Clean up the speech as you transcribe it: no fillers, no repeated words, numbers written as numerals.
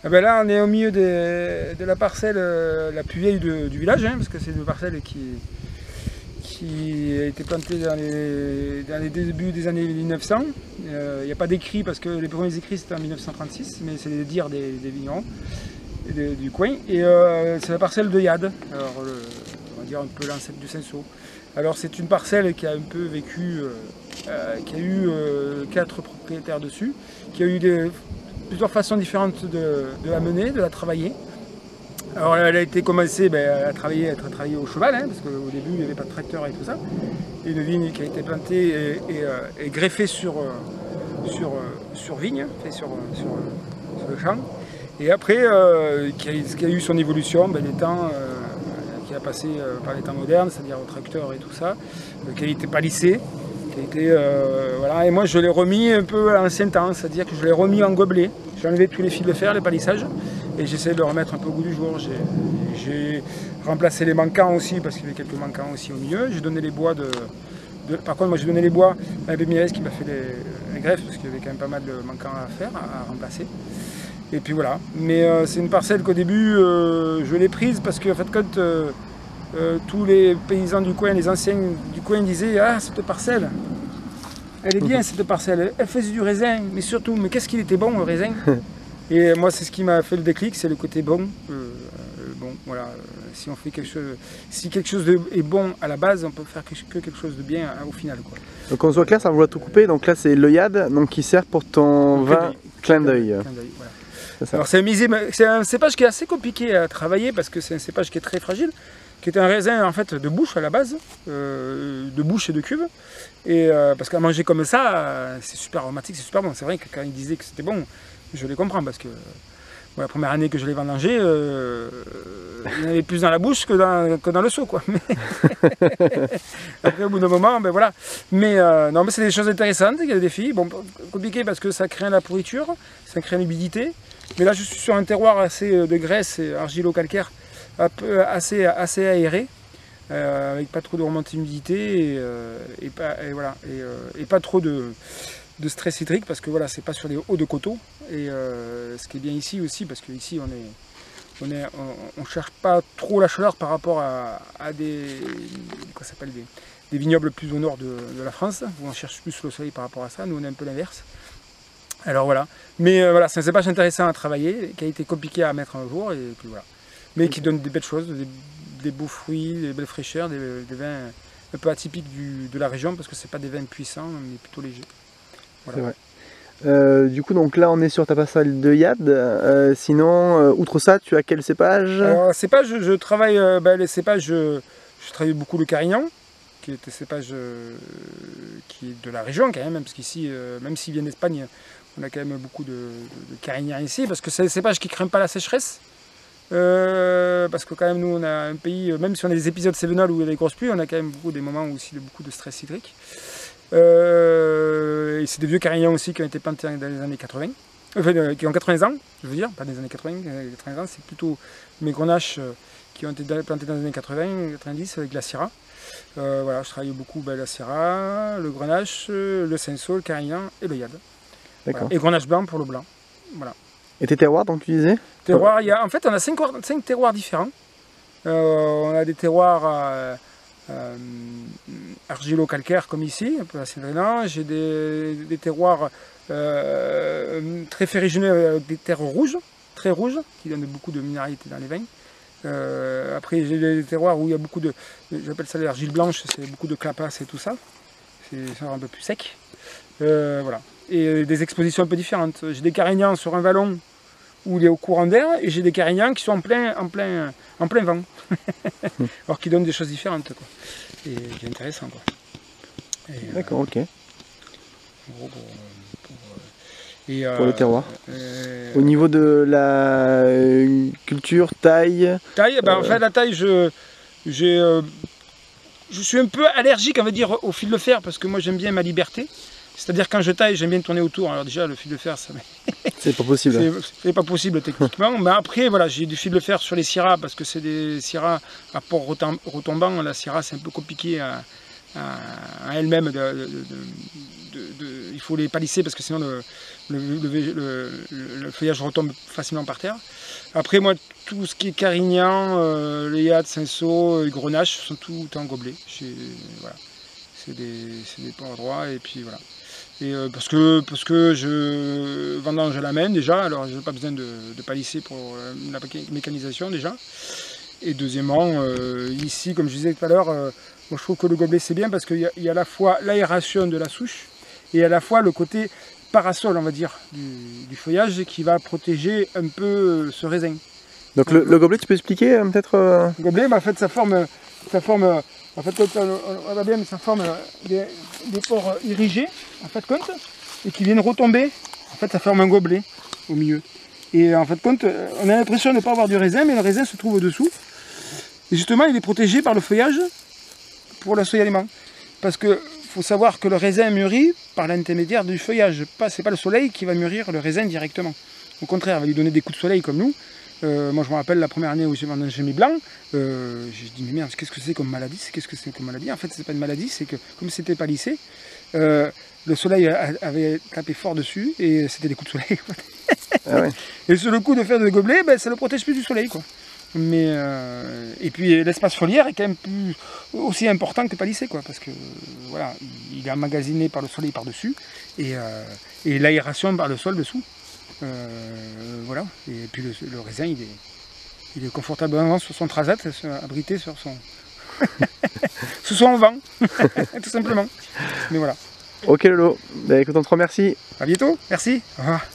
Ah ben là, on est au milieu de la parcelle la plus vieille du village, hein, parce que c'est une parcelle qui a été plantée dans les débuts des années 1900. Il n'y a pas d'écrit parce que les premiers écrits c'était en 1936, mais c'est les dires des vignerons du coin. Et c'est la parcelle de Yad, alors, on va dire un peu l'ancêtre du Cinsault. Alors c'est une parcelle qui a un peu vécu, qui a eu 4 propriétaires dessus, qui a eu plusieurs façons différentes de la mener, de la travailler. Alors elle a été commencée à être travaillée au cheval, hein, parce qu'au début il n'y avait pas de tracteur et tout ça. Et une vigne qui a été plantée et greffée sur vigne, fait sur le champ. Et après, qui a eu son évolution, des temps, qui a passé par les temps modernes, c'est-à-dire au tracteur et tout ça, qui a été palissé. Voilà. Et moi je l'ai remis un peu à l'ancien temps, c'est-à-dire que je l'ai remis en gobelet. J'ai enlevé tous les fils de fer, les palissages, et j'essaie de le remettre un peu au goût du jour. J'ai remplacé les manquants aussi, parce qu'il y avait quelques manquants aussi au milieu. J'ai donné les bois par contre, moi j'ai donné les bois à Bémirès qui m'a fait les greffes, parce qu'il y avait quand même pas mal de manquants à faire, à remplacer. Et puis voilà. Mais c'est une parcelle qu'au début, je l'ai prise parce qu'en fait, quand tous les paysans du coin, les anciens du coin disaient « Ah, cette parcelle, elle est bien cette parcelle, elle faisait du raisin, mais surtout, mais qu'est-ce qu'il était bon le raisin ?» Et moi, c'est ce qui m'a fait le déclic, c'est le côté bon. Voilà, si on fait quelque chose, si quelque chose est bon à la base, on peut faire que quelque chose de bien au final, quoi. Donc on soit clair, ça va tout couper. Donc là, c'est l'œillade, donc qui sert pour ton vin clin d'œil. Voilà. Alors c'est un cépage qui est assez compliqué à travailler parce que c'est un cépage qui est très fragile, qui est un raisin en fait de bouche à la base, de bouche et de cuve. Et parce qu'à manger comme ça, c'est super aromatique, c'est super bon. C'est vrai que quand il disait que c'était bon, je les comprends parce que la première année que je l'ai vendangé, il y en avait plus dans la bouche que dans le seau, quoi. Après, au bout d'un moment, voilà. Mais non, mais c'est des choses intéressantes, il y a des défis. Bon, compliqué parce que ça craint la pourriture, ça craint l'humidité. Mais là, je suis sur un terroir assez de graisse argilo-calcaire, assez aéré, avec pas trop de remontée d'humidité et pas trop de stress hydrique, parce que voilà, c'est pas sur des hauts de coteaux. Et ce qui est bien ici aussi, parce qu'ici on cherche pas trop la chaleur par rapport à des vignobles plus au nord de la France, où on cherche plus le soleil par rapport à ça. Nous on est un peu l'inverse. Alors voilà, mais voilà, c'est un cépage intéressant à travailler, qui a été compliqué à mettre un jour, et puis voilà. Mais qui donne des belles choses, des beaux fruits, des belles fraîcheurs, des vins un peu atypiques de la région, parce que c'est pas des vins puissants, mais plutôt légers. Voilà. C'est vrai. Du coup, donc là, on est sur ta parcelle de Yad. Sinon, outre ça, tu as quel cépage? Alors, cépage, je travaille les cépages, je travaille beaucoup le Carignan, qui est un cépage qui est de la région quand même, parce qu'ici, même s'il vient d'Espagne, on a quand même beaucoup de Carignan ici, parce que c'est un cépage qui ne craint pas la sécheresse. Parce que quand même, nous, on a un pays, même si on a des épisodes cévenales où il y a des grosses pluies, on a quand même des moments où aussi beaucoup de stress hydrique. Et c'est des vieux Carignans aussi qui ont été plantés dans les années 80, enfin, qui ont 80 ans, je veux dire, pas des années 80, 80 ans, c'est plutôt mes grenaches qui ont été plantés dans les années 80, 90 avec la Syrah. Voilà, je travaille beaucoup la Syrah, le grenache, le Cinsault, le Carignan et le Yad. D'accord. Voilà. Et grenache blanc pour le blanc. Voilà. Et tes terroirs, donc tu disais? Terroirs, en fait, on a 5 terroirs différents. On a des terroirs argilo-calcaires comme ici, un peu à Saint-Vénan. J'ai des terroirs très ferrugineux avec des terres rouges, très rouges, qui donnent beaucoup de minéralité dans les vins. Après, j'ai des terroirs où il y a beaucoup de, j'appelle ça l'argile blanche, c'est beaucoup de clapas et tout ça. C'est un peu plus sec. Voilà. Et des expositions un peu différentes. J'ai des Carignans sur un vallon où il est au courant d'air, et j'ai des Carignans qui sont en plein vent. Alors qui donnent des choses différentes, quoi. Et c'est intéressant, quoi. D'accord, ok. Pour le terroir. Au niveau de la culture, taille. Taille, en fait la taille, je suis un peu allergique, on va dire, au fil de fer, parce que moi j'aime bien ma liberté. C'est-à-dire quand je taille, j'aime bien tourner autour. Alors déjà le fil de fer, ça c'est pas possible. C'est pas possible techniquement. Mais après voilà, j'ai du fil de fer sur les Syrahs, parce que c'est des Syrahs à port retombant. La Syrah, c'est un peu compliqué à elles-mêmes. Il faut les palisser parce que sinon le feuillage retombe facilement par terre. Après, moi, tout ce qui est Carignan, Léade, Cinsault, Grenache sont tout en gobelet. Voilà. C'est des pans droits et puis voilà. Et parce que je vendange à la main déjà, alors je n'ai pas besoin de palisser pour la mécanisation déjà. Et deuxièmement, ici, comme je disais tout à l'heure, moi je trouve que le gobelet c'est bien parce qu'il y a à la fois l'aération de la souche et à la fois le côté parasol, on va dire, du feuillage qui va protéger un peu ce raisin. Donc le gobelet, tu peux expliquer peut-être Le gobelet, en fait, ça forme en fait, on va bien, mais ça forme des pores irrigés, en fait, compte, et qui viennent retomber. En fait, ça forme un gobelet au milieu. Et en fait, compte, on a l'impression de ne pas avoir du raisin, mais le raisin se trouve au-dessous. Et justement, il est protégé par le feuillage pour le seuil aliment. Parce qu'il faut savoir que le raisin mûrit par l'intermédiaire du feuillage. Ce n'est pas le soleil qui va mûrir le raisin directement. Au contraire, il va lui donner des coups de soleil comme nous. Moi, je me rappelle la première année où j'ai vendangé mes blancs. J'ai dit, mais merde, qu'est-ce que c'est comme maladie? Qu'est-ce que c'est comme maladie? En fait, c'est pas une maladie, c'est que comme c'était pas lissé, le soleil avait tapé fort dessus et c'était des coups de soleil. Ah ouais. Et sur le coup de faire de gobelet, ben, ça ne le protège plus du soleil, quoi. Mais et puis l'espace foliaire est quand même aussi important que palissé, quoi, parce que voilà, il est emmagasiné par le soleil par-dessus et l'aération par le sol dessous. Voilà. Et puis le raisin, il est confortablement sur son transat, abrité sur son sous son vent, tout simplement. Mais voilà. Ok Lolo, bah, écoute, on te remercie. À bientôt, merci. Au revoir.